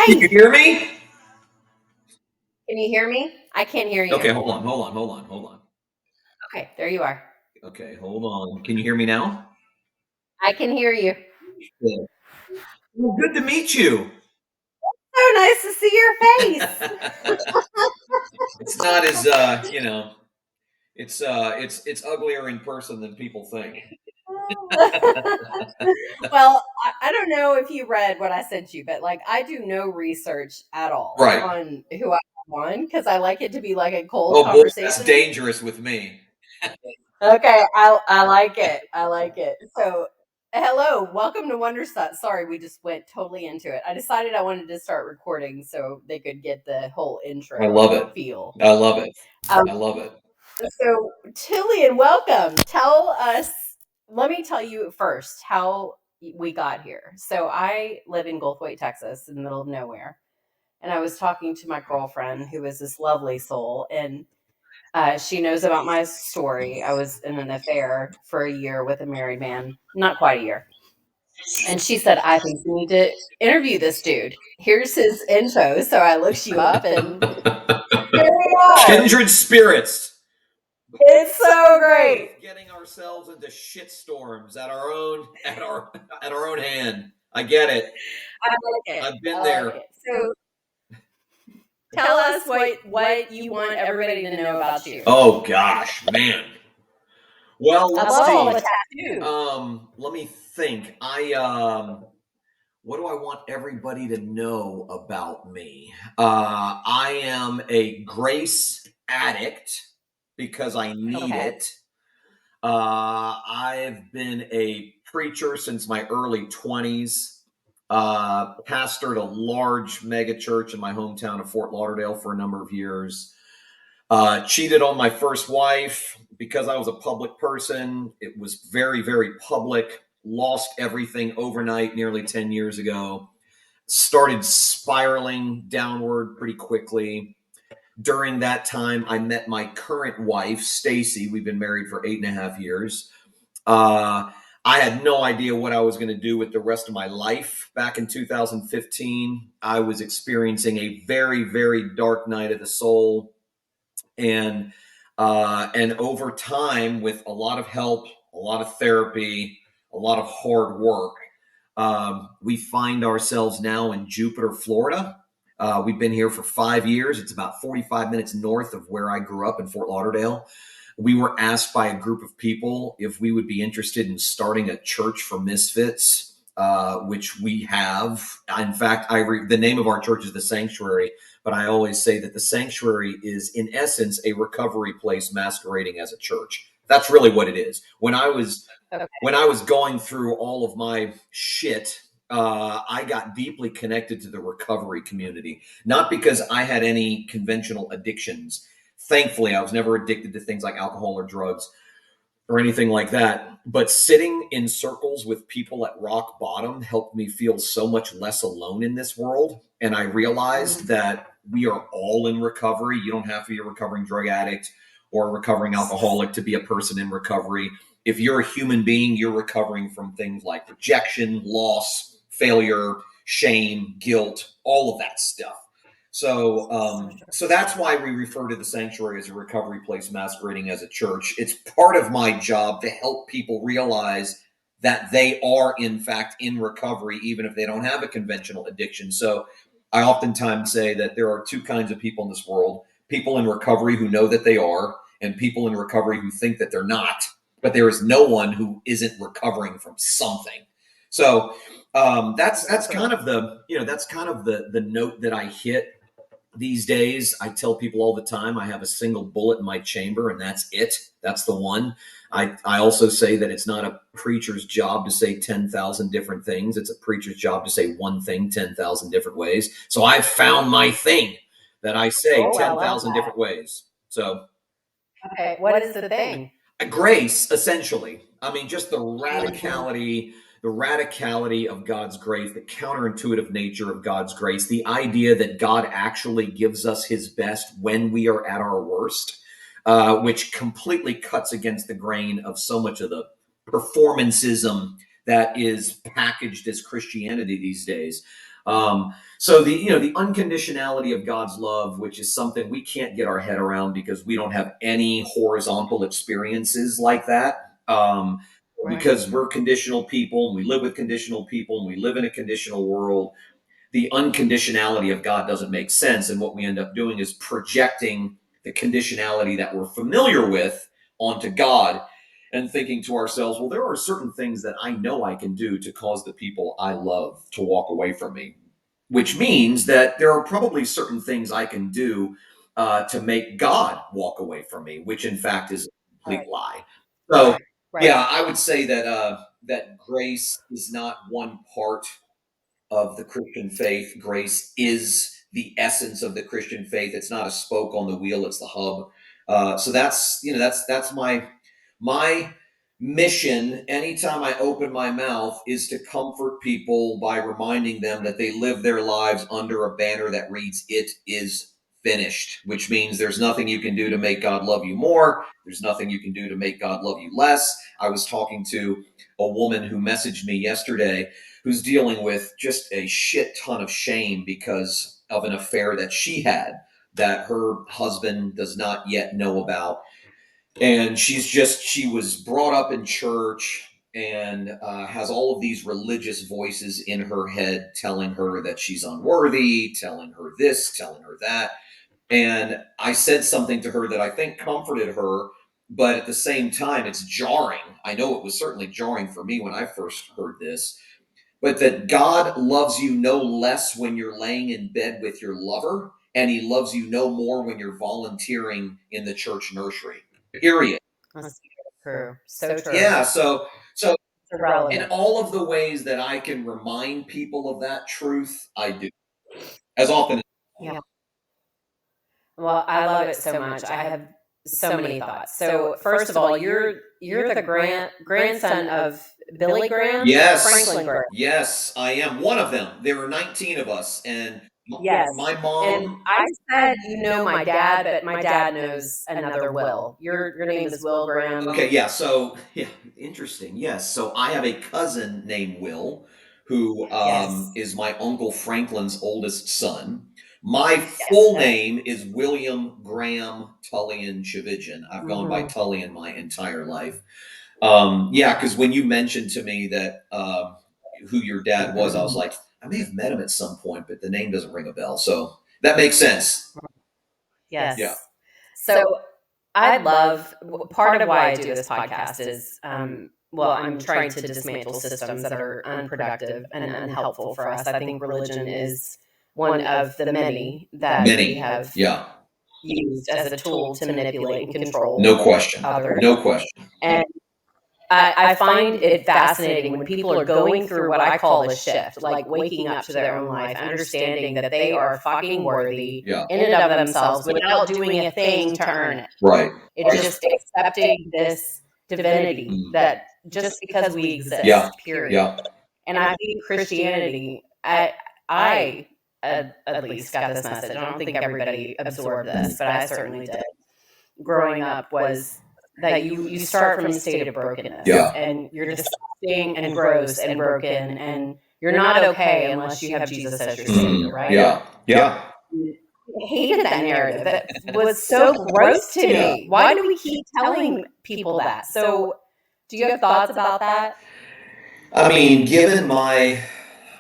Can you hear me? Can you hear me? I can't hear you. Okay, hold on. Okay, there you are. Okay, hold on. Can you hear me now? I can hear you. Good. Well, good to meet you. So nice to see your face. It's not as it's uglier in person than people think. Well, I don't know if you read what I sent you, but like I do no research at all Right. on who I'm on because I like it to be like a cold Oh boy, that's conversation. dangerous with me. Okay, I like it. I like it. So, hello, welcome to Wanderslut. Sorry, we just went totally into it. I decided I wanted to start recording so they could get the whole intro. I love it. Feel. I love it. Um, I love it. So, Tullian, welcome. Tell us, let me tell you first how we got here. So, I live in Goldthwaite, Texas, in the middle of nowhere. And I was talking to my girlfriend, who is this lovely soul, and she knows about my story. I was in an affair for a year with a married man, not quite a year. And she said, I think you need to interview this dude. Here's his info. So I looked you up and here we are. Kindred spirits. It's so great. Getting ourselves into shit storms at our own hand. I get it. I like it. I've been there. So tell us what you want everybody to know about you. Oh gosh, man. Well, let's I love all the see. tattoos. Let me think. What do I want everybody to know about me? I am a grace addict because I need it. I've been a preacher since my early 20s. Pastored a large mega church in my hometown of Fort Lauderdale for a number of years. Cheated on my first wife because I was a public person. It was very, very public. Lost everything overnight nearly 10 years ago. Started spiraling downward pretty quickly. During that time, I met my current wife, Stacie. We've been married for 8.5 years. I had no idea what I was going to do with the rest of my life. Back in 2015, I was experiencing a very, very dark night of the soul. And over time, with a lot of help, a lot of therapy, a lot of hard work, we find ourselves now in Jupiter, Florida. We've been here for 5 years. It's about 45 minutes north of where I grew up in Fort Lauderdale. We were asked by a group of people if we would be interested in starting a church for misfits, which we have. In fact, the name of our church is The Sanctuary, but I always say that The Sanctuary is, in essence, a recovery place masquerading as a church. That's really what it is. When I was going through all of my shit, I got deeply connected to the recovery community, not because I had any conventional addictions. Thankfully, I was never addicted to things like alcohol or drugs or anything like that. But sitting in circles with people at rock bottom helped me feel so much less alone in this world. And I realized that we are all in recovery. You don't have to be a recovering drug addict or a recovering alcoholic to be a person in recovery. If you're a human being, you're recovering from things like rejection, loss, failure, shame, guilt, all of that stuff. So that's why we refer to the sanctuary as a recovery place masquerading as a church. It's part of my job to help people realize that they are, in fact, in recovery, even if they don't have a conventional addiction. So I oftentimes say that there are two kinds of people in this world: people in recovery who know that they are, and people in recovery who think that they're not. But there is no one who isn't recovering from something. So that's kind of the note that I hit. These days, I tell people all the time I have a single bullet in my chamber, and that's it. That's the one. I also say that it's not a preacher's job to say 10,000 different things. It's a preacher's job to say one thing 10,000 different ways. So I've found my thing that I say 10,000 different ways. So, okay, what is the thing? Grace, essentially. I mean, just the radicality of God's grace, the counterintuitive nature of God's grace, the idea that God actually gives us his best when we are at our worst, which completely cuts against the grain of so much of the performancism that is packaged as Christianity these days. So the unconditionality of God's love, which is something we can't get our head around because we don't have any horizontal experiences like that. Right. Because we're conditional people and we live with conditional people and we live in a conditional world, the unconditionality of God doesn't make sense. And what we end up doing is projecting the conditionality that we're familiar with onto God and thinking to ourselves, well, there are certain things that I know I can do to cause the people I love to walk away from me, which means that there are probably certain things I can do to make God walk away from me, which in fact is a complete lie. So, Right. yeah, I would say that grace is not one part of the Christian faith. Grace is the essence of the Christian faith. It's not a spoke on the wheel; it's the hub. So that's my mission. Anytime I open my mouth, is to comfort people by reminding them that they live their lives under a banner that reads, "It is finished," which means there's nothing you can do to make God love you more. There's nothing you can do to make God love you less. I was talking to a woman who messaged me yesterday who's dealing with just a shit ton of shame because of an affair that she had that her husband does not yet know about. And she was brought up in church and has all of these religious voices in her head telling her that she's unworthy, telling her this, telling her that. And I said something to her that I think comforted her, but at the same time, it's jarring. I know it was certainly jarring for me when I first heard this, but that God loves you no less when you're laying in bed with your lover, and he loves you no more when you're volunteering in the church nursery. Period. That's true. So true. Yeah, so It's in irrelevant. all of the ways that I can remind people of that truth, I do. As often as Yeah. Well, I love it so much. I have so many thoughts. So, first of all, you're the grandson of Billy Graham, Yes. Franklin Graham. Yes, I am one of them. There are 19 of us, and Yes. my And mom. I said you know my dad, but my dad knows another Will. Your name is Will Graham. Okay, yeah. So, yeah, interesting. Yes. So, I have a cousin named Will, who Yes. is my uncle Franklin's oldest son. My Yes. full name is William Graham Tullian Tchividjian. I've gone by Tullian my entire life. Yeah, because when you mentioned to me that who your dad was, I was like, I may have met him at some point, but the name doesn't ring a bell. So that makes sense. Yes. Yeah. So I love part of why I do this podcast is well, I'm trying to dismantle systems that are unproductive and unhelpful for us. I think religion is one of the many that we have Yeah. used as a tool to manipulate and control No question. others. No question. And I find it fascinating when people are going through what I call a shift, like waking up to their own life, understanding that they are fucking worthy Yeah. in and of themselves without doing a thing to earn it. Right. It's just accepting this divinity that just because we exist, Yeah. period. Yeah. And I think Christianity, I at least got this message. I don't think everybody absorbed this, but I certainly did. Growing up was that you start from a state of brokenness, Yeah. and you're disgusting and gross and broken, and you're not okay unless you have Jesus as your savior, right? Yeah. Yeah. I hated that narrative. That was so gross to me. Why do we keep telling people that? So, do you have thoughts about that? I mean, given my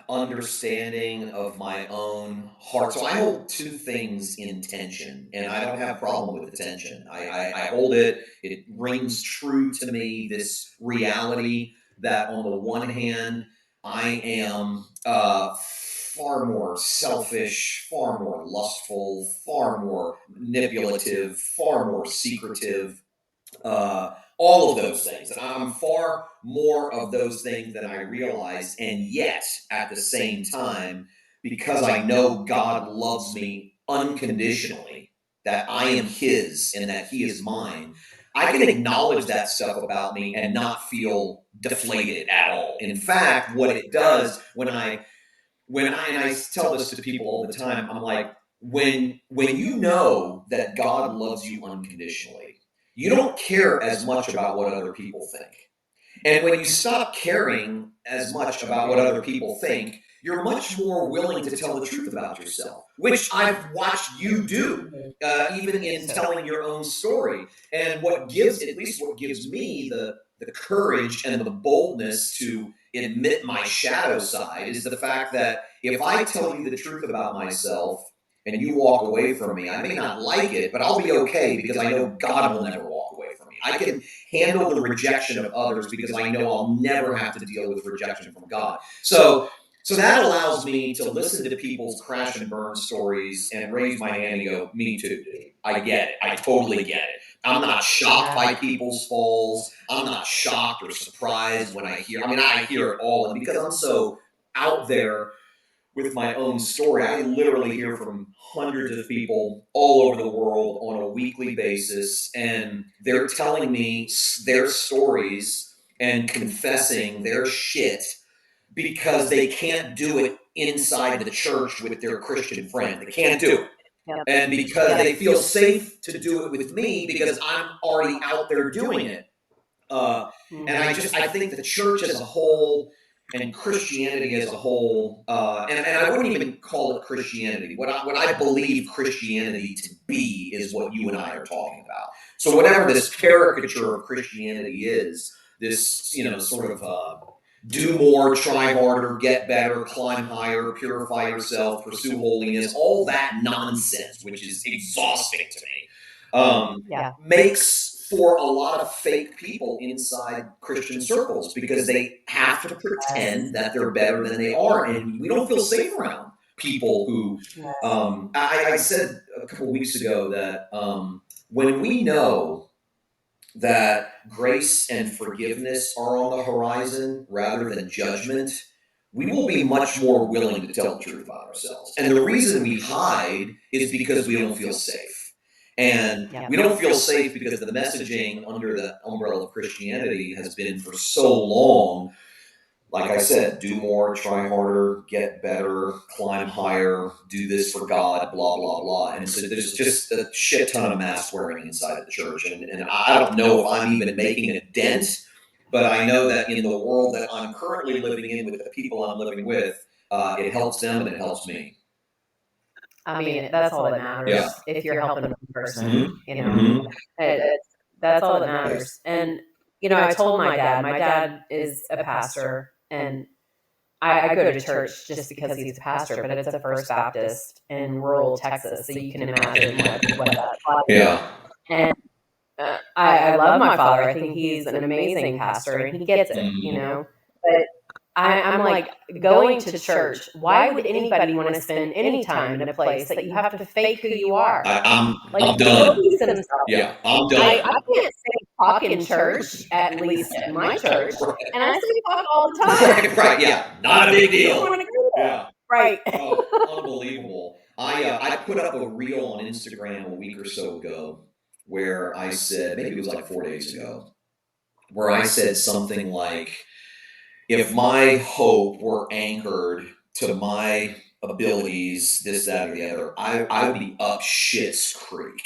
understanding of my own heart, so I hold two things in tension, and I don't have a problem with the tension. I hold it, it rings true to me, this reality that on the one hand, I am far more selfish, far more lustful, far more manipulative, far more secretive, all of those things. And I'm far more of those things than I realize. And yet, at the same time, because I know God loves me unconditionally, that I am His and that He is mine, I can acknowledge that stuff about me and not feel deflated at all. In fact, what it does and I tell this to people all the time, I'm like, when you know that God loves you unconditionally, you don't care as much about what other people think. And when you stop caring as much about what other people think, you're much more willing to tell the truth about yourself, which I've watched you do, even in telling your own story. And what gives, at least what gives me the courage and the boldness to admit my shadow side is the fact that if I tell you the truth about myself and you walk away from me, I may not like it, but I'll be okay because I know God will never walk away from me. I can handle the rejection of others because I know I'll never have to deal with rejection from God. So that allows me to listen to people's crash and burn stories and raise my hand and go, me too. I get it. I totally get it. I'm not shocked by people's falls. I'm not shocked or surprised when I hear it all. And because I'm so out there with my own story, I literally hear from hundreds of people all over the world on a weekly basis. And they're telling me their stories and confessing their shit because they can't do it inside the church with their Christian friend. They can't do it. Yep. And because they feel safe to do it with me because I'm already out there doing it. And I think the church as a whole and Christianity as a whole, and I wouldn't even call it Christianity. What I believe Christianity to be is what you and I are talking about. So whatever this caricature of Christianity is, this, sort of do more, try harder, get better, climb higher, purify yourself, pursue holiness, all that nonsense, which is exhausting to me, makes for a lot of fake people inside Christian circles because they have to pretend that they're better than they are. And we don't feel safe around people who, I said a couple weeks ago that when we know that grace and forgiveness are on the horizon rather than judgment, we will be much more willing to tell the truth about ourselves. And the reason we hide is because we don't feel safe. And we don't feel safe because the messaging under the umbrella of Christianity has been for so long, like I said, do more, try harder, get better, climb higher, do this for God, blah, blah, blah. And so there's just a shit ton of mask wearing inside the church. And I don't know if I'm even making a dent, but I know that in the world that I'm currently living in with the people I'm living with, it helps them and it helps me. I mean, that's all that matters. If you're helping one person, that's all that matters. And, I told my dad is a pastor, and I go to church just because he's a pastor, but it's a First Baptist in rural Texas, so you can imagine what that's like. Yeah. And I love my father. I think he's an amazing pastor, and he gets it, But I'm like, going to church, why would anybody want to spend any time in a place that you have to fake who you are? I'm done. Yeah, I'm done. I can't say fuck in church, at least in my church, and I say fuck all the time. Right, yeah, not a big deal. Yeah. Right. Oh, unbelievable. I put up a reel on Instagram a week or so ago where I said, maybe it was like 4 days ago, where I said something like, if my hope were anchored to my abilities, this, that, or the other, I would be up shit's creek.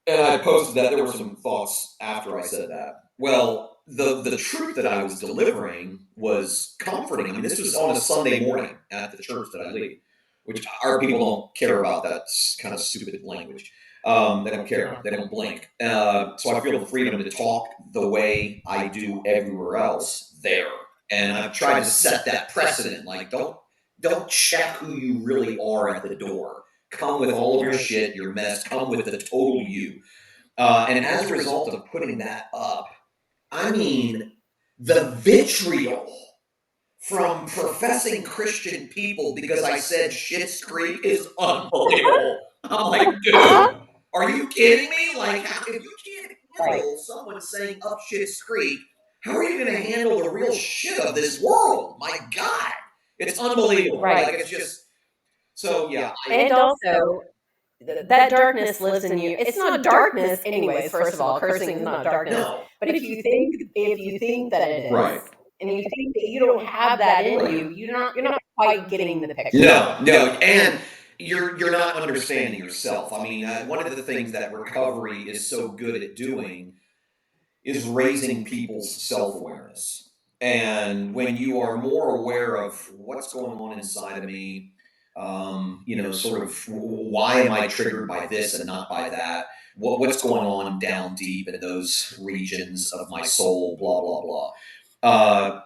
And I posted that. There were some thoughts after I said that. Well, the truth that I was delivering was comforting. I mean, this was on a Sunday morning at the church that I lead, which our people don't care about that kind of stupid language. They don't care. They don't blink. So I feel the freedom to talk the way I do everywhere else there. And I've tried to set that precedent. Like, don't check who you really are at the door. Come with all of your shit, your mess. Come with the total you. And as a result of putting that up, I mean, the vitriol from professing Christian people because I said Schitt's Creek is unbelievable. I'm like, dude, are you kidding me? Like, if you can't handle someone saying up Schitt's Creek, how are you going to handle the real shit of this world? My God, it's unbelievable. Right. Like, it's just, so yeah. And also, that darkness lives in you. It's not darkness anyways, first of all. Cursing is not darkness. No. But if you think that it is, right, and you think that you don't have that in you, you're not quite getting the picture. No, and you're not understanding yourself. I mean, one of the things that recovery is so good at doing is raising people's self-awareness. And when you are more aware of what's going on inside of me, sort of why am I triggered by this and not by that? What's going on down deep in those regions of my soul? Blah blah blah. Uh,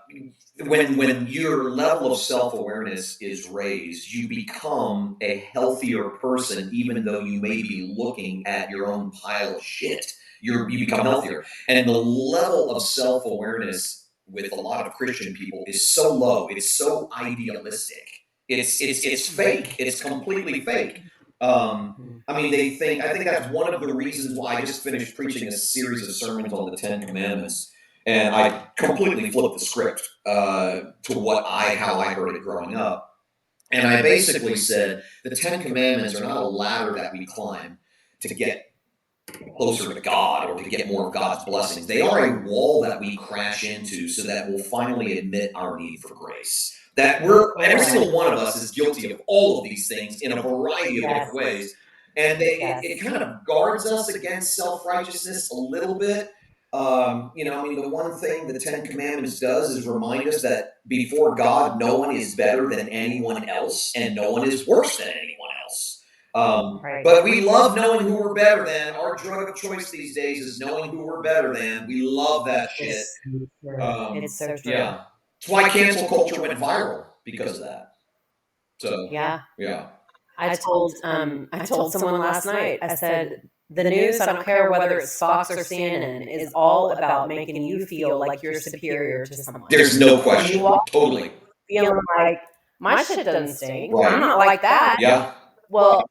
when your level of self awareness is raised, you become a healthier person, even though you may be looking at your own pile of shit. You become healthier, and the level of self awareness with a lot of Christian people is so low. It's so idealistic. It's fake. It's completely fake. I mean, they think. I think that's one of the reasons why I just finished preaching a series of sermons on the Ten Commandments, and I completely flipped the script to how I heard it growing up. And I basically said the Ten Commandments are not a ladder that we climb to get closer to God or to get more of God's blessings. They are a wall that we crash into so that we'll finally admit our need for grace. That every single one of us is guilty of all of these things in a variety of different ways. And it kind of guards us against self righteousness a little bit. The one thing the Ten Commandments does is remind us that before God, no one is better than anyone else, and no one is worse than anyone else. But we love knowing who we're better than. Our drug of choice these days is knowing who we're better than. We love that shit. It's so true. Yeah. That's why cancel culture went viral, because of that. So Yeah. yeah. I told someone last night, I said, the news, I don't care whether it's Fox or CNN, is all about making you feel like you're superior to someone. There's no question. You walk Totally. feeling like my shit doesn't stink. Right. I'm not like that. Yeah. Well,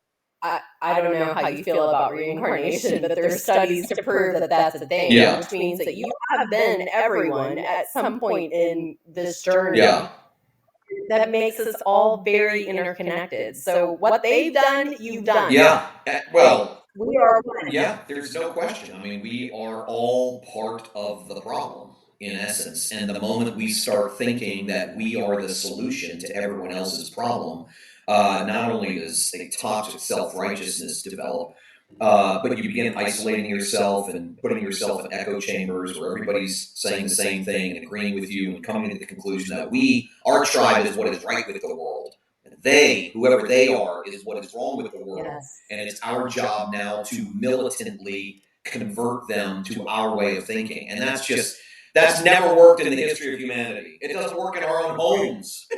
I don't know how you feel about reincarnation, but there's studies to prove that that's a thing, Yeah. which means that you have been everyone at some point in this journey. Yeah. That makes us all very interconnected. So what they've done, you've done. Yeah. Well, we are one. Yeah, there's no question. I mean, we are all part of the problem in essence. And the moment we start thinking that we are the solution to everyone else's problem, not only does a toxic self righteousness develop, but you begin isolating yourself and putting yourself in echo chambers where everybody's saying the same thing and agreeing with you and coming to the conclusion that our tribe is what is right with the world. And they, whoever they are, is what is wrong with the world. Yes. And it's our job now to militantly convert them to our way of thinking. And that's never worked in the history of humanity. It doesn't work in our own homes.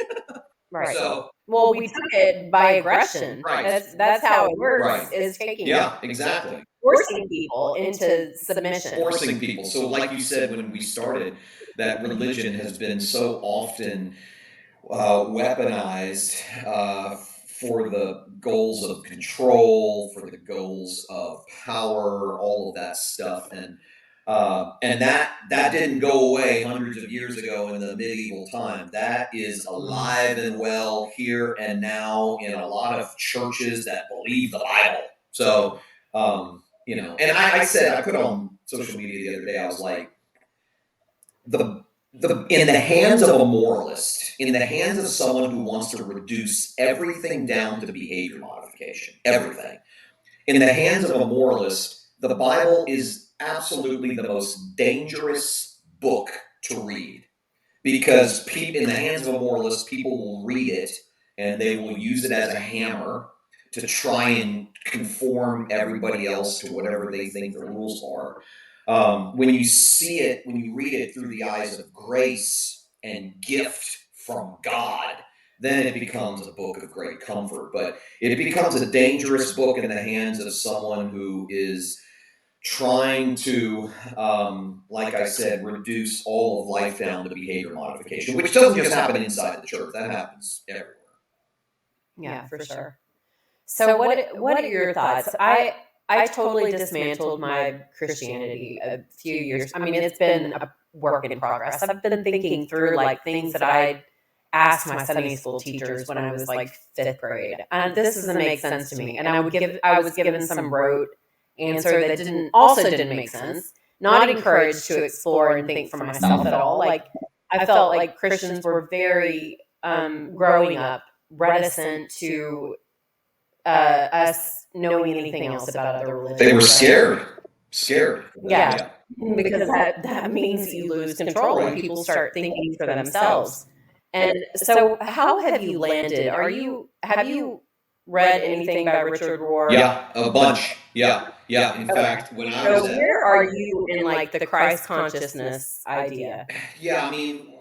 Right. So, well, we took it by aggression. Right. That's how it works. Right. Is taking Yeah, exactly. forcing people into submission. Forcing people. So, like you said when we started, that religion has been so often weaponized for the goals of control, for the goals of power, all of that stuff, and that didn't go away hundreds of years ago in the medieval time. That is alive and well here and now in a lot of churches that believe the Bible. So, and I said, I put on social media the other day, I was like, in the hands of a moralist, in the hands of someone who wants to reduce everything down to behavior modification, everything, in the hands of a moralist, the Bible is absolutely the most dangerous book to read, because in the hands of a moralist, people will read it and they will use it as a hammer to try and conform everybody else to whatever they think the rules are. When you read it through the eyes of grace and gift from God, then it becomes a book of great comfort. But it becomes a dangerous book in the hands of someone who is trying to, like I said, reduce all of life down to behavior modification, which doesn't just happen inside the church. That happens everywhere. Yeah, for sure. So what are your thoughts? I totally dismantled my Christianity a few years. I mean, it's been a work in progress. I've been thinking through like things that I asked my Sunday school teachers when I was like 5th grade. And this doesn't make sense to me. And I was given some rote answer that didn't make sense. Not encouraged to explore and think for myself at all. Like I felt like Christians were very growing up reticent to us knowing anything else about other religions. They were scared. Yeah. because that means you lose control and people start thinking for themselves. And so, how have you landed? Have you read anything by Richard Rohr? Yeah, a bunch. Yeah. In fact, when I was So, where are you in like the Christ consciousness idea? yeah, I mean,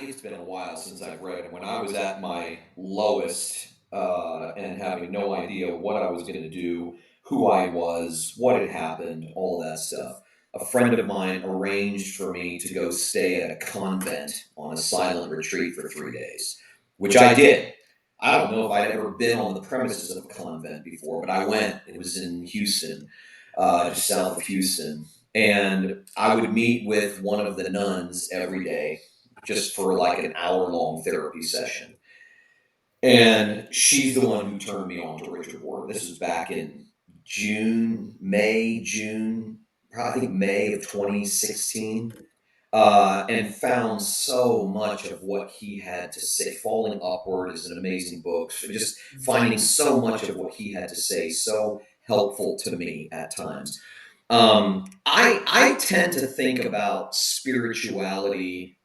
it's been a while since I've read it. When I was at my lowest, and having no idea what I was going to do, who I was, what had happened, all that stuff, a friend of mine arranged for me to go stay at a convent on a silent retreat for 3 days, which I did. I don't know if I'd ever been on the premises of a convent before, but I went. It was in Houston, just south of Houston. And I would meet with one of the nuns every day just for like an hour-long therapy session. And she's the one who turned me on to Richard Rohr. This was back in June, I think May of 2016. And found so much of what he had to say. Falling Upward is an amazing book. Just finding so much of what he had to say, so helpful to me at times. I tend to think about spirituality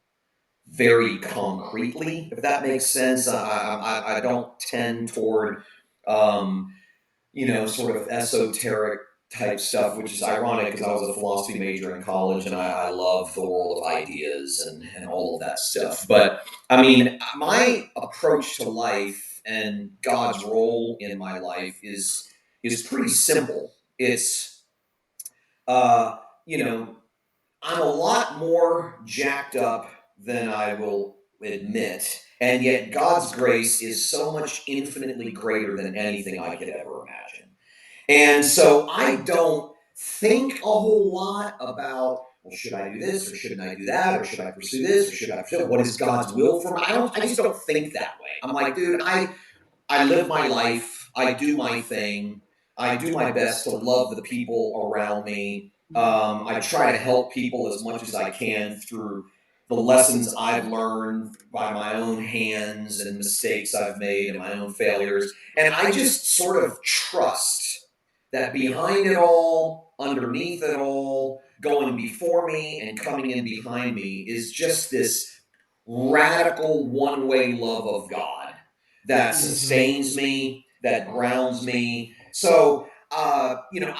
very concretely, if that makes sense. I don't tend toward, sort of esoteric type stuff, which is ironic because I was a philosophy major in college and I love the world of ideas and all of that stuff. But I mean, my approach to life and God's role in my life is pretty simple. It's uh, you know, I'm a lot more jacked up than I will admit, and yet God's grace is so much infinitely greater than anything I could ever imagine. And so I don't think a whole lot about, well, should I do this or shouldn't I do that, or should I pursue this or should I pursue what is God's will for me? I just don't think that way. I'm like, dude, I live my life. I do my thing. I do my best to love the people around me. I try to help people as much as I can through the lessons I've learned by my own hands and mistakes I've made and my own failures. And I just sort of trust that behind it all, underneath it all, going before me and coming in behind me is just this radical one way love of God that sustains me, that grounds me. So, I mean, if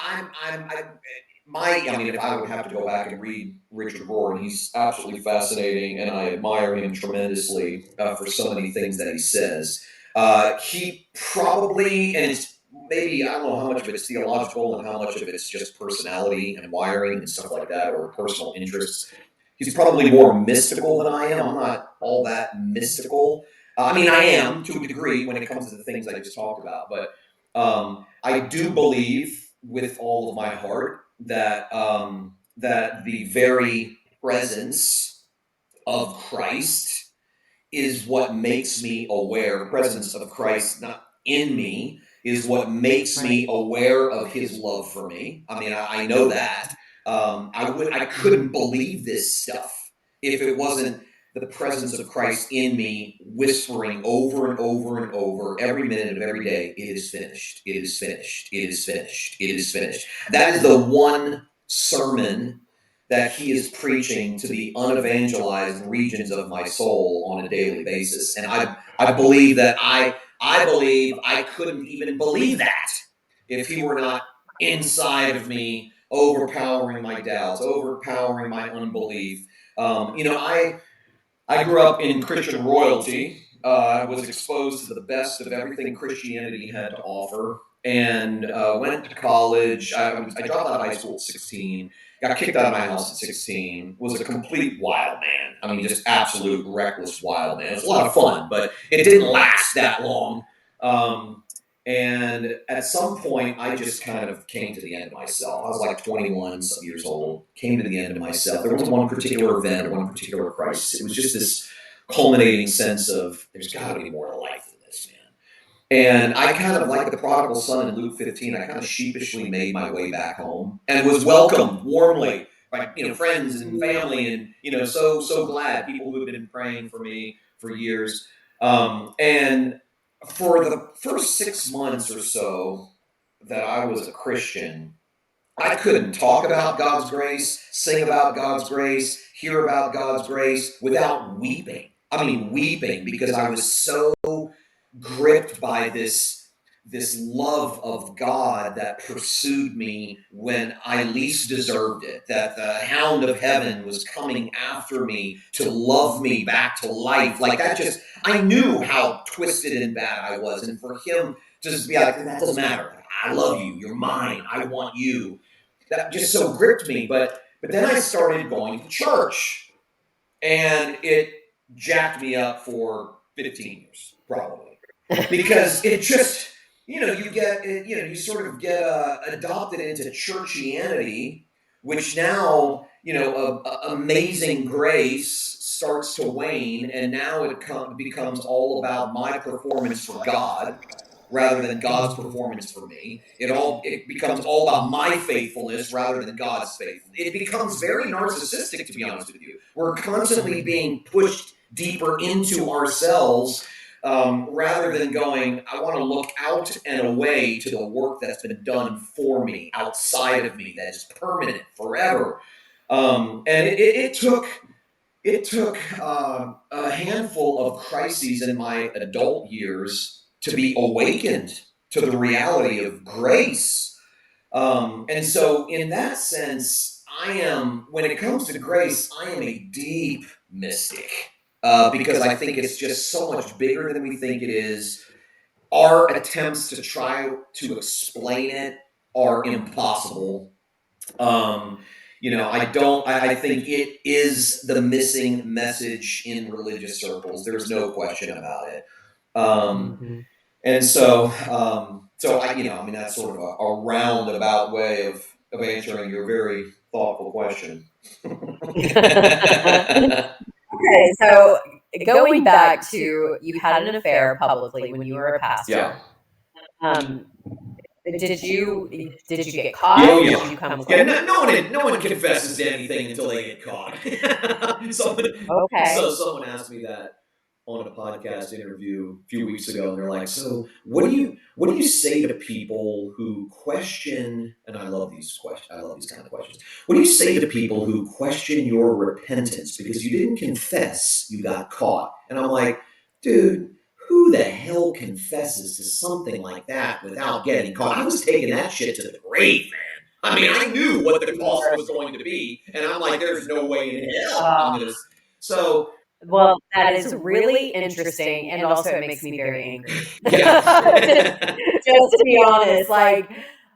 I would have to go back and read Richard Rohr, and he's absolutely fascinating, and I admire him tremendously for so many things that he says. He probably, and it's maybe, I don't know how much of it's theological and how much of it's just personality and wiring and stuff like that, or personal interests. He's probably more mystical than I am. I'm not all that mystical. I mean, I am to a degree when it comes to the things I just talked about, but I do believe with all of my heart that the very presence of Christ is what makes me aware. The presence of Christ, not in me, is what makes me aware of His love for me. I mean, I know that. I couldn't believe this stuff if it wasn't the presence of Christ in me, whispering over and over and over every minute of every day, "It is finished. It is finished. It is finished. It is finished." That is the one sermon that he is preaching to the unevangelized regions of my soul on a daily basis. And I believe that I believe I couldn't even believe that if he were not inside of me, overpowering my doubts, overpowering my unbelief. I grew up in Christian royalty. I was exposed to the best of everything Christianity had to offer, and went to college. I dropped out of high school at 16. Got kicked out of my house at 16. Was a complete wild man. I mean, just absolute reckless wild man. It was a lot of fun, but it didn't last that long. And at some point, I just kind of came to the end of myself. I was like 21 years old, came to the end of myself. There wasn't one particular event or one particular crisis. It was just this culminating sense of there's got to be more to life than this, man. And I kind of, like the prodigal son in Luke 15, I kind of sheepishly made my way back home and was welcomed warmly by friends and family, and so glad, people who had been praying for me for years. And for the first 6 months or so that I was a Christian, I couldn't talk about God's grace, sing about God's grace, hear about God's grace without weeping. I mean, weeping, because I was so gripped by this love of God that pursued me when I least deserved it, that the hound of heaven was coming after me to love me back to life. Like that just, I knew how twisted and bad I was. And for him to just be like, that doesn't matter. I love you. You're mine. I want you. That just so gripped me. But then I started going to church, and it jacked me up for 15 years, probably, because it just, you sort of get adopted into churchianity, which now, amazing grace starts to wane, and now it becomes all about my performance for God rather than God's performance for me. It becomes all about my faithfulness rather than God's faithfulness. It becomes very narcissistic, to be honest with you. We're constantly being pushed deeper into ourselves, rather than going, I want to look out and away to the work that's been done for me, outside of me, that is permanent, forever. And it took a handful of crises in my adult years to be awakened to the reality of grace. And so, in that sense, when it comes to grace, I am a deep mystic, because I think it's just so much bigger than we think it is. Our attempts to try to explain it are impossible. I think it is the missing message in religious circles. There's no question about it. And so I mean, that's sort of a roundabout way of answering your very thoughtful question. Okay, so going back to, you had an affair publicly when you were a pastor. Yeah. Did you get caught? Oh, yeah. Did you come Yeah, clean? no one confesses to anything until they get caught. Okay. So someone asked me that on a podcast interview a few weeks ago, and they're like, "So, what do you say to people who question?" And I love these questions. I love these kind of questions. What do you say to people who question your repentance because you didn't confess, you got caught? And I'm like, dude, who the hell confesses to something like that without getting caught? I was taking that shit to the grave, man. I mean, I knew what the cost was going to be, and I'm like, there's no way in hell I'm gonna. So, Well, that is really interesting, and also it makes me very angry. yeah. Just to be honest, like,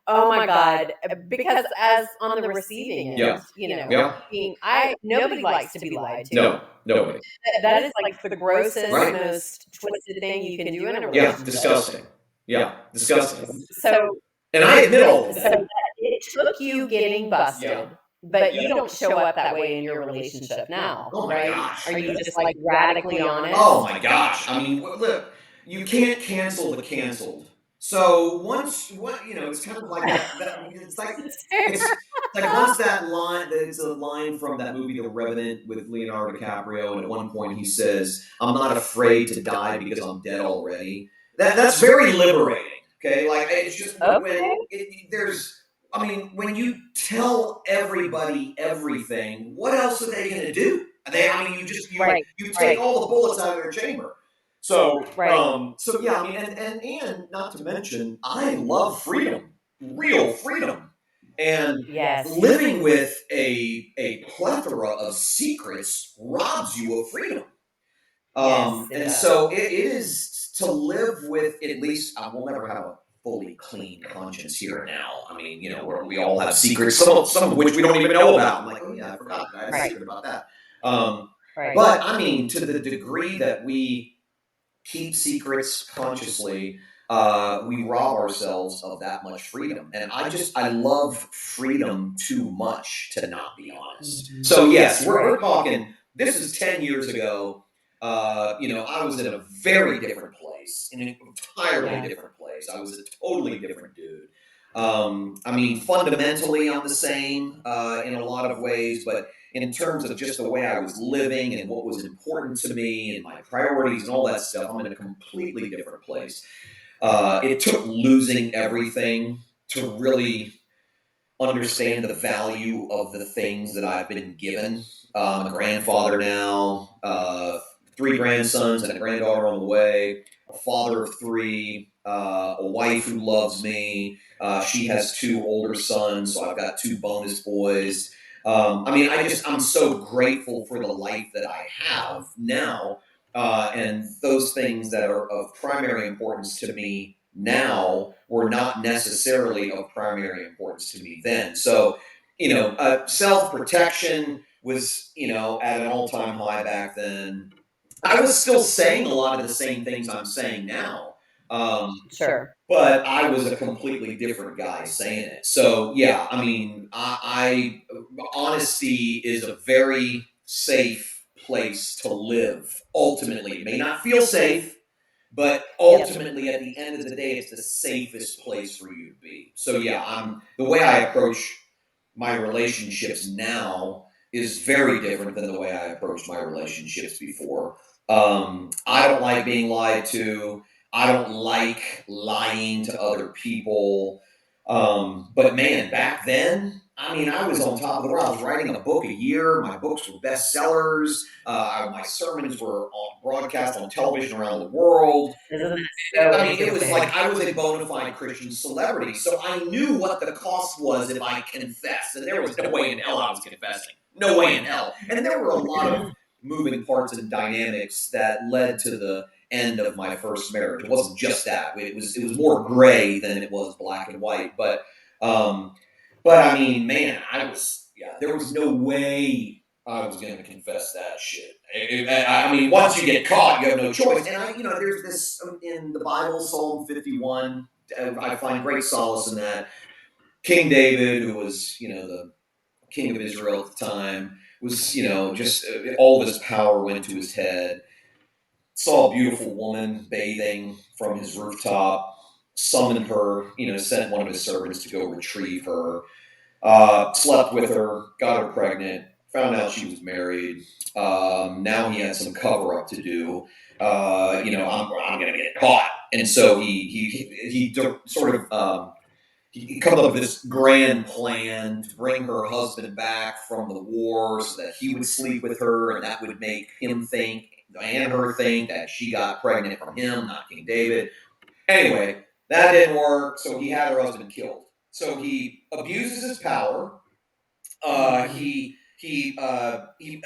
oh my God, because as on the receiving end, Yeah. nobody likes to be lied to. No, nobody. That is like the grossest, Right. most twisted thing you can do in a Yeah, relationship. disgusting. Yeah, disgusting. So, And I admit all of so that. it took you getting busted. Yeah. But you don't show up that way in your relationship now, Oh my right? gosh. Are you just like radically honest? Oh my gosh. I mean, look, you can't cancel the canceled. So it's kind of like that it's like once that line, it's a line from that movie The Revenant with Leonardo DiCaprio, and at one point he says, "I'm not afraid to die because I'm dead already." That's very liberating. Okay, like it's just when you tell everybody everything, what else are they going to do? You take all the bullets out of their chamber. So yeah, I mean, and not to mention, I love freedom, real freedom, and living with a plethora of secrets robs you of freedom. So it is to live with, at least I will never have a fully clean conscience here now. I mean, we all have secrets, some of which we don't even know about. I'm like, oh yeah, I forgot I had a secret about that. But I mean, to the degree that we keep secrets consciously, we rob ourselves of that much freedom. And I love freedom too much to not be honest. So yes, we're talking, this is 10 years ago. I was in a very different place, in an entirely different place. I was a totally different dude. I mean, fundamentally, I'm the same in a lot of ways, but in terms of just the way I was living and what was important to me and my priorities and all that stuff, I'm in a completely different place. It took losing everything to really understand the value of the things that I've been given. I'm a grandfather now, three grandsons and a granddaughter on the way, a father of three, a wife who loves me. She has two older sons, so I've got two bonus boys. I mean, I'm so grateful for the life that I have now. And those things that are of primary importance to me now were not necessarily of primary importance to me then. So, self protection was, at an all time high back then. I was still saying a lot of the same things I'm saying now. Sure. But I was a completely different guy saying it. So yeah, I mean, honesty is a very safe place to live. Ultimately, it may not feel safe, but ultimately, at the end of the day, it's the safest place for you to be. So yeah, the way I approach my relationships now is very different than the way I approached my relationships before. I don't like being lied to. I don't like lying to other people. But man, back then, I mean, I was on top of the world. I was writing a book a year. My books were bestsellers. My sermons were on broadcast on television around the world. Isn't it so I mean, it was interesting? like I was a bona fide Christian celebrity. So I knew what the cost was if I confessed. And there was no way in hell I was confessing. No way in hell. And there were a lot of moving parts and dynamics that led to the end of my first marriage. It wasn't just that. It was more gray than it was black and white. But I mean, man, there was no way I was going to confess that shit. I mean, once you get caught, you have no choice. And there's this in the Bible, Psalm 51. I find great solace in that. King David, who was, the king of Israel at the time, was, just all of his power went to his head. Saw a beautiful woman bathing from his rooftop, summoned her, sent one of his servants to go retrieve her. Slept with her, got her pregnant, found out she was married. Now he had some cover up to do. I'm going to get caught, and so he sort of he comes up with this grand plan to bring her husband back from the war, so that he would sleep with her, and that would make him think and her think that she got pregnant from him, not King David. Anyway, that didn't work, so he had her husband killed. So he abuses his power. He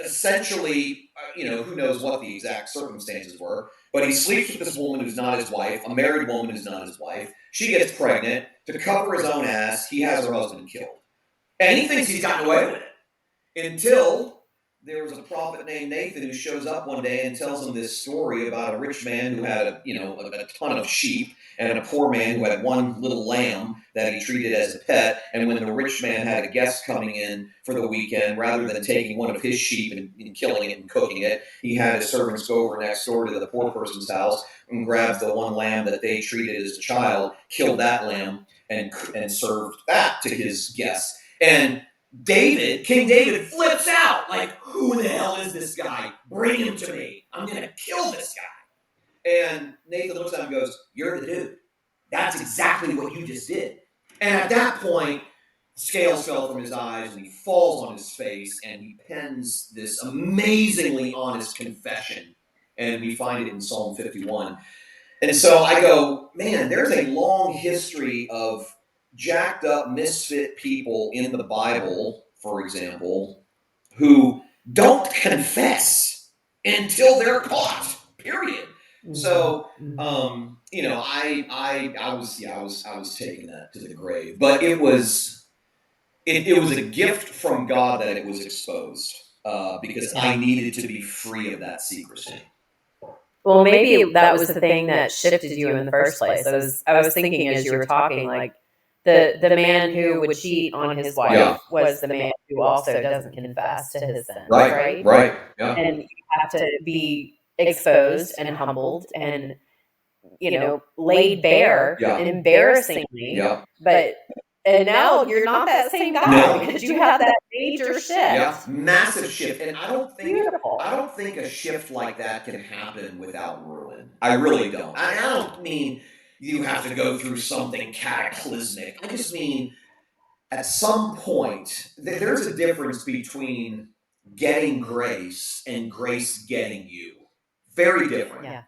essentially, who knows what the exact circumstances were, but he sleeps with this woman who's not his wife, a married woman who's not his wife. She gets pregnant. To cover his own ass, he has her husband killed. And he thinks he's gotten away with it until there was a prophet named Nathan who shows up one day and tells him this story about a rich man who had a ton of sheep, and a poor man who had one little lamb that he treated as a pet. And when the rich man had a guest coming in for the weekend, rather than taking one of his sheep and killing it and cooking it, he had his servants go over next door to the poor person's house and grab the one lamb that they treated as a child, killed that lamb, and served that to his guests. And King David flips out, like, who the hell is this guy? Bring him to me. I'm going to kill this guy. And Nathan looks at him and goes, you're the dude. That's exactly what you just did. And at that point, scales fell from his eyes and he falls on his face and he pens this amazingly honest confession. And we find it in Psalm 51. And so I go, man, there's a long history of jacked up, misfit people in the Bible, for example, who don't confess until they're caught. Period. So, I was taking that to the grave, but it was a gift from God that it was exposed, because I needed to be free of that secrecy. Well, maybe that was the thing that shifted you in the first place. I was thinking as you were talking, like the man who would cheat on his wife was the man who also doesn't confess to his sins, right? Yeah. And you have to be exposed and humbled and laid bare, embarrassingly. But and now you're not that same guy because you have that major shift. Yeah, massive shift. And I don't Beautiful. think a shift like that can happen without ruin. I really don't. I don't mean you have to go through something cataclysmic. I just mean at some point, there's a difference between getting grace and grace getting you. Very different. Yeah.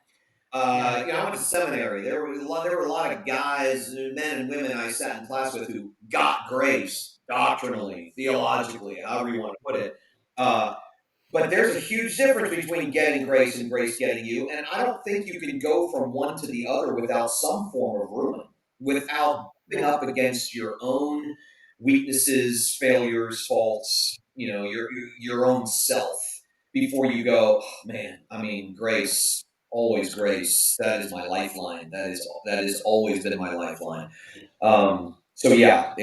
I went to seminary. There were a lot of guys, men and women I sat in class with who got grace doctrinally, theologically, however you want to put it. But there's a huge difference between getting grace and grace getting you. And I don't think you can go from one to the other without some form of ruin, without being up against your own weaknesses, failures, faults, your own self before you go, oh, man, I mean, grace, always grace. That is my lifeline. That has always been my lifeline. So yeah,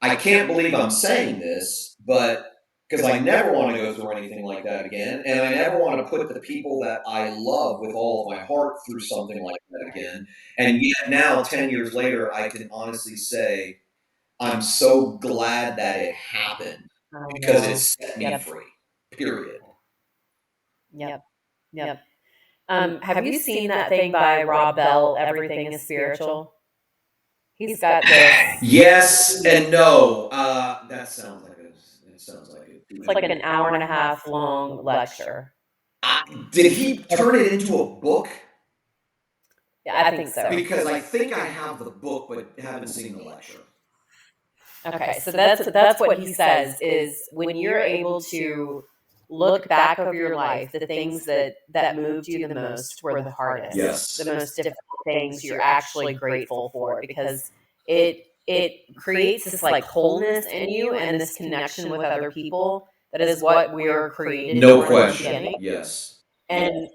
I can't believe I'm saying this, but because I never want to go through anything like that again, and I never want to put the people that I love with all of my heart through something like that again. And yet now, 10 years later, I can honestly say I'm so glad that it happened because it set me free. Period. Yep. Have you seen that thing by Rob Bell, Everything is Spiritual? He's got this. Yes and no. That sounds like it. It's like an hour and a half long lecture. Did he turn it into a book? Yeah, I think so. Because I think I have the book, but haven't seen the lecture. Okay, so that's what he says is when you're able to look back over your life, the things that moved you the most were the hardest. Yes. The most difficult things you're actually grateful for because it creates this like wholeness in you and this connection with other people that is what we're created No for question. in the beginning. Yes. And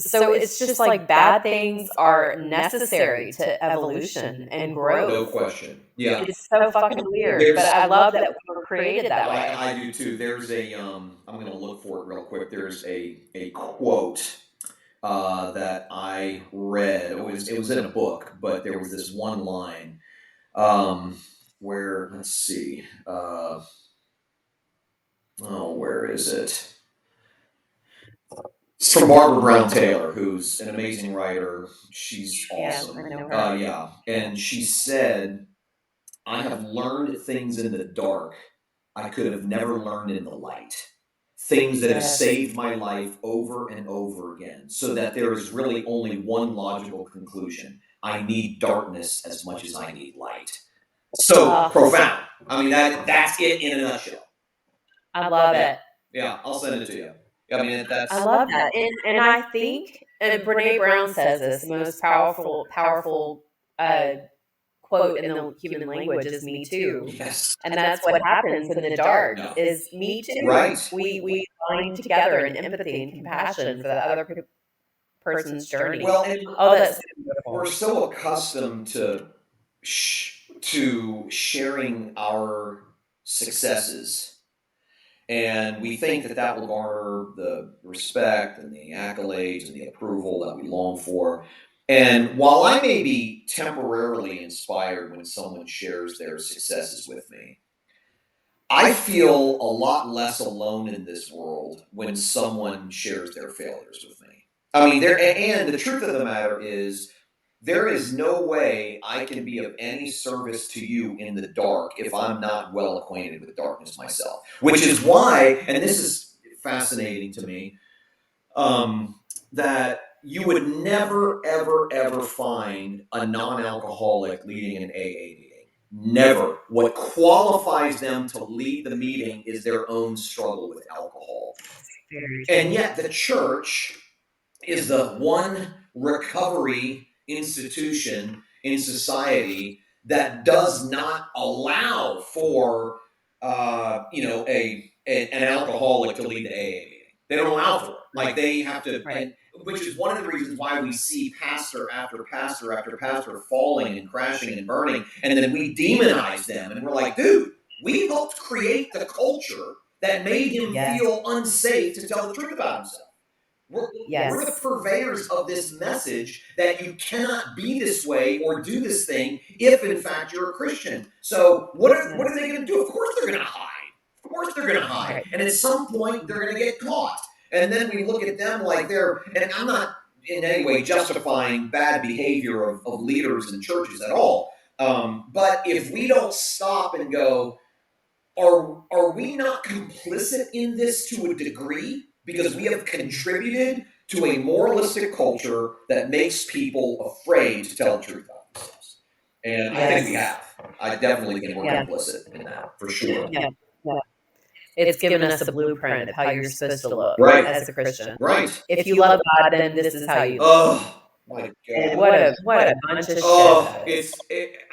so it's just like bad things are necessary to evolution and growth. No question. Yeah. It's so fucking weird, but I love that we were created that way. I do too. There's I'm going to look for it real quick. There's a quote that I read. It was in a book, but there was this one line where, let's see. Where is it? It's from Barbara Brown Taylor, who's an amazing writer. She's awesome. I know her. Yeah. And she said, I have learned things in the dark I could have never learned in the light. Things that have saved my life over and over again, so that there is really only one logical conclusion. I need darkness as much as I need light. So profound. I mean, that's it in a nutshell. I love it. Yeah, I'll send it to you. I mean, I love that. And I think, and Brene Brown says this, the most powerful quote in the human language is "me too." Yes. And that's what happens in the dark is "me too." Right. We bind together in empathy and compassion for the other person's journey. Well, and that's we're so accustomed to sharing our successes. And we think that will garner the respect and the accolades and the approval that we long for. And while I may be temporarily inspired when someone shares their successes with me, I feel a lot less alone in this world when someone shares their failures with me. I mean, and the truth of the matter is, there is no way I can be of any service to you in the dark if I'm not well acquainted with darkness myself. Which is why, and this is fascinating to me, that you would never, ever, ever find a non-alcoholic leading an AA meeting. Never. What qualifies them to lead the meeting is their own struggle with alcohol. And yet the church is the one recovery institution in society that does not allow for an alcoholic to lead the AA meeting. They don't allow for it. Like they have to, which is one of the reasons why we see pastor after pastor after pastor falling and crashing and burning, and then we demonize them, and we're like, dude, we helped create the culture that made him feel unsafe to tell the truth about himself. We're the purveyors of this message that you cannot be this way or do this thing if, in fact, you're a Christian. So what are they going to do? Of course they're going to hide. Of course they're going to hide. And at some point, they're going to get caught. And then we look at them like and I'm not in any way justifying bad behavior of leaders in churches at all. But if we don't stop and go, are we not complicit in this to a degree? Because we have contributed to a moralistic culture that makes people afraid to tell the truth about themselves. And I think we have. I definitely think we're complicit in that, for sure. Yeah. It's given us a blueprint of how you're supposed to look as a Christian. Right. If you love God, then this is how you look. Oh my God. And what a bunch of shit that is.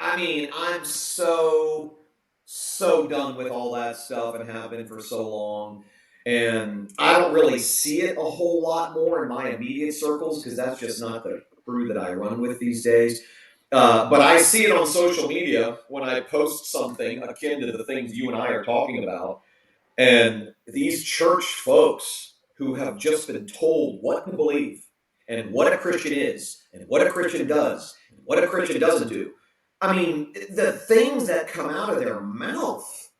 I mean, I'm so done with all that stuff and have been for so long. And I don't really see it a whole lot more in my immediate circles because that's just not the crew that I run with these days. But I see it on social media when I post something akin to the things you and I are talking about. And these church folks who have just been told what to believe and what a Christian is and what a Christian does and what a Christian doesn't do. I mean, the things that come out of their mouth,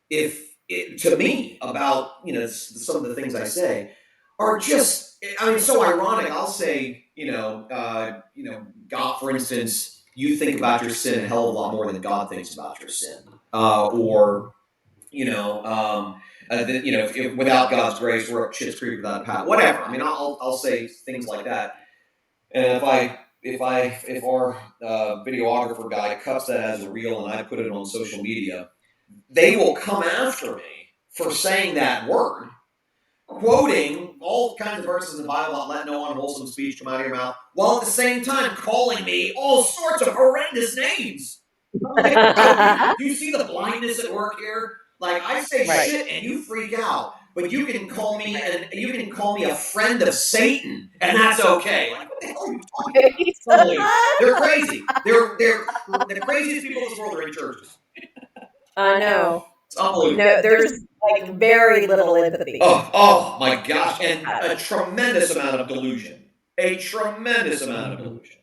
to me, about some of the things I say, are just, I mean, so ironic. I'll say, God, for instance, you think about your sin a hell of a lot more than God thinks about your sin, or without God's grace, we're up shit's creek without a paddle. Whatever. I mean, I'll say things like that. And if our videographer guy cuts that as a reel and I put it on social media, they will come after me for saying that word, quoting all kinds of verses in the Bible about let no unwholesome speech come out of your mouth, while at the same time calling me all sorts of horrendous names. Do you see the blindness at work here? Like, I say shit and you freak out, but you can call me a friend of Satan, and that's okay. Like, what the hell are you talking about? They're crazy. They're the craziest people in this world are in churches. I know. It's unbelievable. No, there's like very little empathy. Oh my gosh, and a tremendous amount of delusion. A tremendous amount of delusion.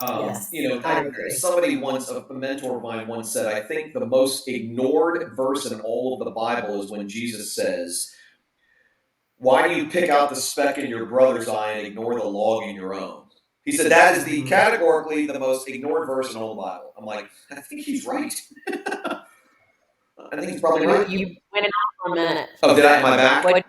Yes, I agree. Somebody a mentor of mine once said, I think the most ignored verse in all of the Bible is when Jesus says, why do you pick out the speck in your brother's eye and ignore the log in your own? He said, that is categorically the most ignored verse in all the Bible. I'm like, I think he's right. I think he's probably right. You went out for a minute. Oh, did I? Am I back?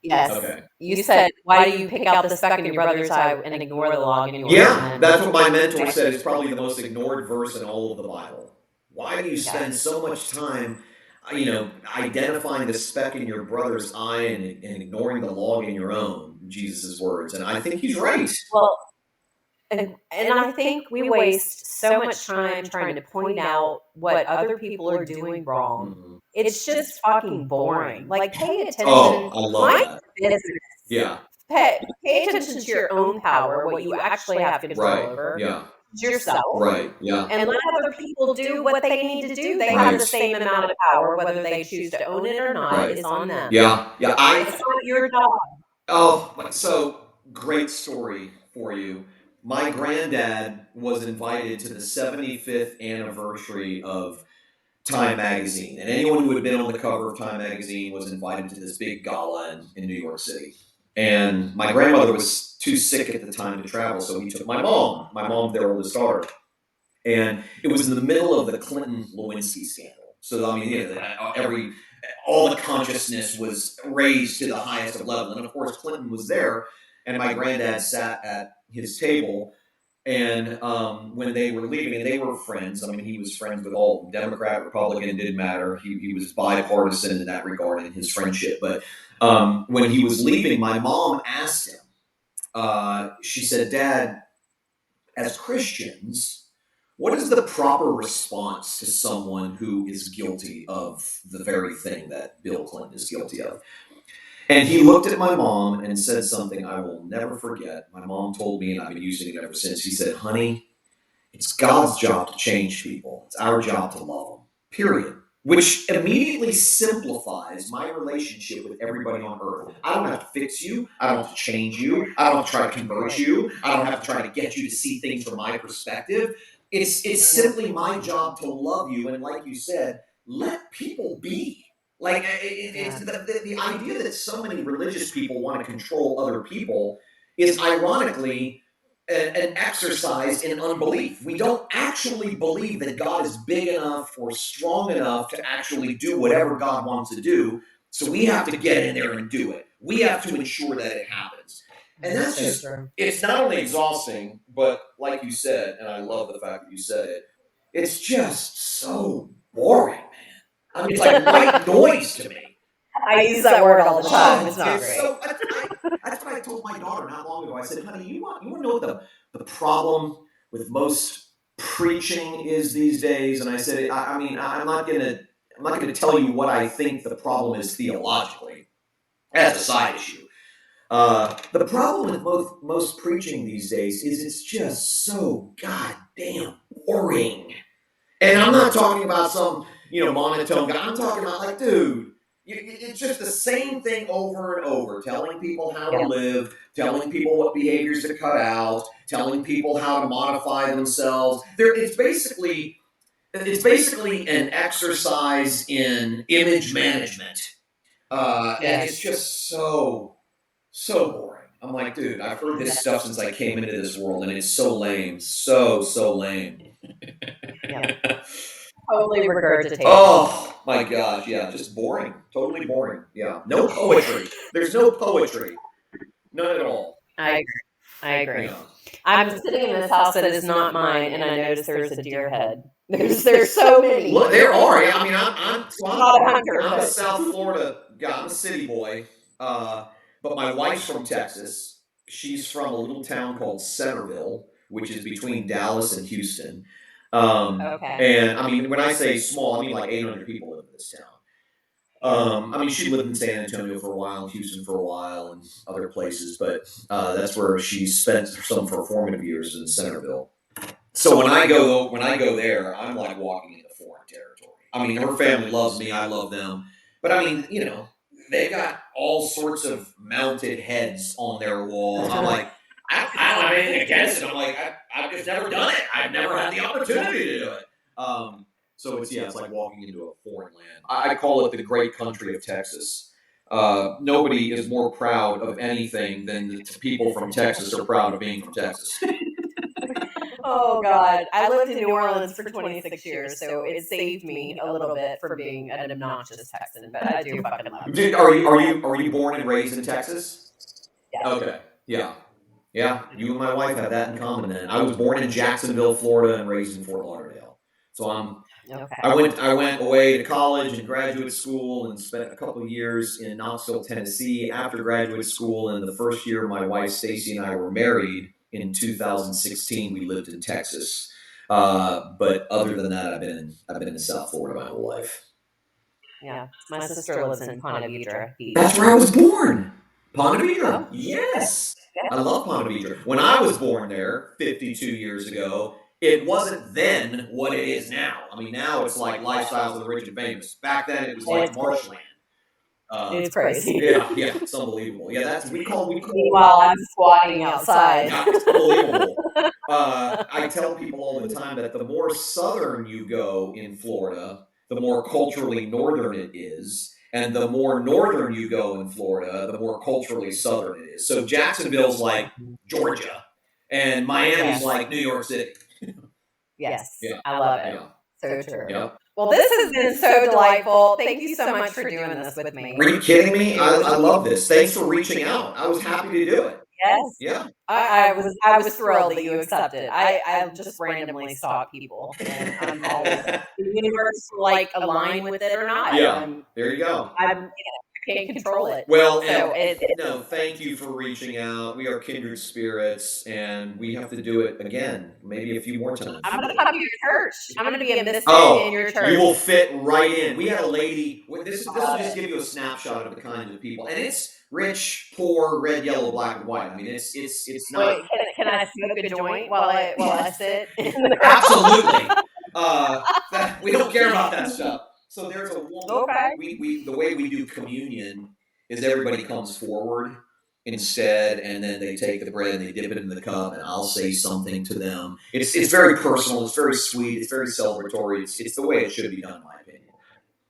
Yes. Okay. You said, why do you pick out the speck in your brother's eye and ignore the log in yours? Yeah, that's what my mentor said is probably the most ignored verse in all of the Bible. Why do you spend so much time, identifying the speck in your brother's eye and ignoring the log in your own, Jesus' words? And I think he's right. Well, and I think we waste so much time trying to point out what other people are doing wrong. Mm-hmm. It's just fucking boring. Like, pay attention. Oh, I love that. Business. Yeah. Pay attention to your own power, what you actually have control over. Yeah. Yourself. Right. Yeah. And let other people do what they need to do. They have the same amount of power, whether they choose to own it or not. Is on them. Yeah. Yeah. It's not your job. Oh, so great story for you. My granddad was invited to the 75th anniversary of Time Magazine. And anyone who had been on the cover of Time Magazine was invited to this big gala in New York City. And my grandmother was too sick at the time to travel, so he took my mom, their oldest daughter. And it was in the middle of the Clinton-Lewinsky scandal. So, I mean, all the consciousness was raised to the highest of level. And of course, Clinton was there, and my granddad sat at his table. And when they were leaving, and they were friends, I mean, he was friends with all Democrat, Republican, it didn't matter. He was bipartisan in that regard in his friendship. But when he was leaving, my mom asked him, she said, Dad, as Christians, what is the proper response to someone who is guilty of the very thing that Bill Clinton is guilty of? And he looked at my mom and said something I will never forget. My mom told me, and I've been using it ever since. He said, honey, it's God's job to change people. It's our job to love them, period. Which immediately simplifies my relationship with everybody on earth. I don't have to fix you. I don't have to change you. I don't have to try to convert you. I don't have to try to get you to see things from my perspective. It's simply my job to love you. And like you said, let people be. Like, it's the idea that so many religious people want to control other people is ironically an exercise in unbelief. We don't actually believe that God is big enough or strong enough to actually do whatever God wants to do. So we have to get in there and do it. We have to ensure that it happens. And that's just, it's not only exhausting, but like you said, and I love the fact that you said it, it's just so boring, man. I mean, it's like white noise to me. I use that word all the time. It's not great. So, that's what I told my daughter not long ago. I said, honey, you want to know what the problem with most preaching is these days? And I said, I mean, I'm not gonna tell you what I think the problem is theologically. That's a side issue. The problem with most preaching these days is it's just so goddamn boring. And I'm not talking about some, monotone guy. I'm talking about like, dude, it's just the same thing over and over, telling people how to live, telling people what behaviors to cut out, telling people how to modify themselves. It's basically an exercise in image management. And it's just so boring. I'm like, dude, I've heard this stuff since I came into this world, and it's so lame. So lame. Totally regurgitated. Oh my gosh, yeah, just boring. Totally boring. Yeah. No poetry. There's no poetry. None at all. I agree. Yeah. I'm sitting in this house that is not mine, and I notice there's a deer head. There's so many. Look, there are. Yeah, I mean, I'm a South Florida guy. I'm a city boy. But my wife's from Texas. She's from a little town called Centerville, which is between Dallas and Houston. And I mean, when I say small, I mean like 800 people live in this town. I mean, she lived in San Antonio for a while, Houston for a while, and other places, but that's where she spent some of her formative years in Centerville. So when I go there, I'm like walking into foreign territory. I mean, her family loves me, I love them, but I mean, they got all sorts of mounted heads on their wall. I'm like, I don't have anything against it. I'm like, I've just never done it. I've never had the opportunity to do it. So it's like walking into a foreign land. I call it the great country of Texas. Nobody is more proud of anything than the people from Texas are proud of being from Texas. Oh God, I lived in New Orleans for 26 years, so it saved me a little bit from being an obnoxious Texan. But I do fucking love it. Are you born and raised in Texas? Yeah. Okay. Yeah. Yeah. You and my wife have that in common. Then I was born in Jacksonville, Florida, and raised in Fort Lauderdale. So I went away to college and graduate school and spent a couple of years in Knoxville, Tennessee after graduate school. And the first year my wife Stacie and I were married in 2016, we lived in Texas. But other than that, I've been in South Florida my whole life. Yeah, my sister lives in Ponte Vedra Beach. That's where I was born. Ponte Vedra. Yes. I love Ponte Vedra. When I was born there 52 years ago, it wasn't then what it is now. I mean, now it's like lifestyles of the rich and famous. Back then, it was like marshland. It's crazy. Yeah, it's unbelievable. Yeah, that's we call. Meanwhile, I'm squatting outside. It's unbelievable. I tell people all the time that the more southern you go in Florida, the more culturally northern it is. And the more northern you go in Florida, the more culturally southern it is. So Jacksonville's like Georgia, and Miami's like New York City. Yes, yeah. I love it. Yeah. So true. Yeah. Well, this has been so delightful. Thank you so much for doing this with me. Are you kidding me? I love this. Thanks for reaching out. I was happy to do it. Yes. Yeah. I was thrilled that you accepted. I just randomly stalk people, and I'm always the universe like align with it or not. Yeah. There you go. I can't control it. Well, no, thank you for reaching out. We are kindred spirits, and we have to do it again, maybe a few more times. I'm going to come to your church. I'm going to be a misfit in your church. You will fit right in. We had a lady. This will just give you a snapshot of the kinds of people, and it's rich, poor, red, yellow, black, and white. I mean, it's not. Wait, can I smoke a joint while I sit? Absolutely. We don't care about that stuff. So there's a woman. Okay. We the way we do communion is everybody comes forward instead, and then they take the bread and they dip it in the cup, and I'll say something to them. It's very personal. It's very sweet. It's very celebratory. It's the way it should be done, in my opinion.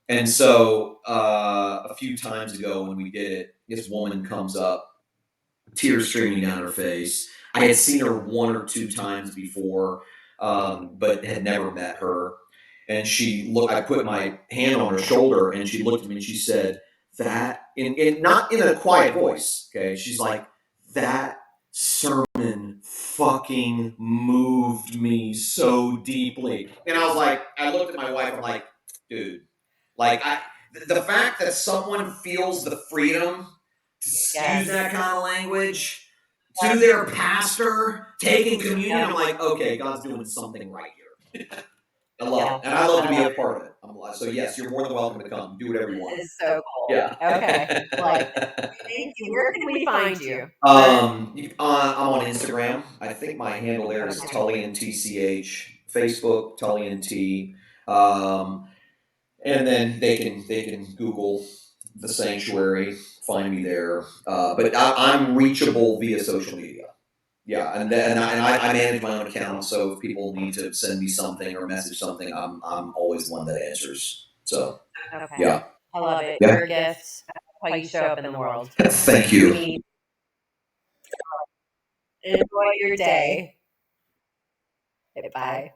And so a few times ago when we did it, this woman comes up, tears streaming down her face. I had seen her 1 or 2 times before, but had never met her. And she looked. I put my hand on her shoulder, and she looked at me and she said, "That in not in a quiet voice." Okay, she's like, "That sermon fucking moved me so deeply." And I was like, I looked at my wife. I'm like, dude, like the fact that someone feels the freedom to use that kind of language to their pastor taking communion, I'm like, okay, God's doing something right here. I love it, and I love to be a part of it. So yes, you're more than welcome to come. Do whatever you want. It's so cool. Yeah. Okay. Like, thank you. Where can we find you? I'm on Instagram. I think my handle there is Tullian TCH. Facebook Tullian T. And then they can Google the sanctuary, find me there. But I'm reachable via social media. Yeah, and I manage my own account, so if people need to send me something or message something, I'm always the one that answers. So Okay. yeah, I love it. Yeah. Your gift, how you show up in the world. Thank you. Enjoy your day. Bye.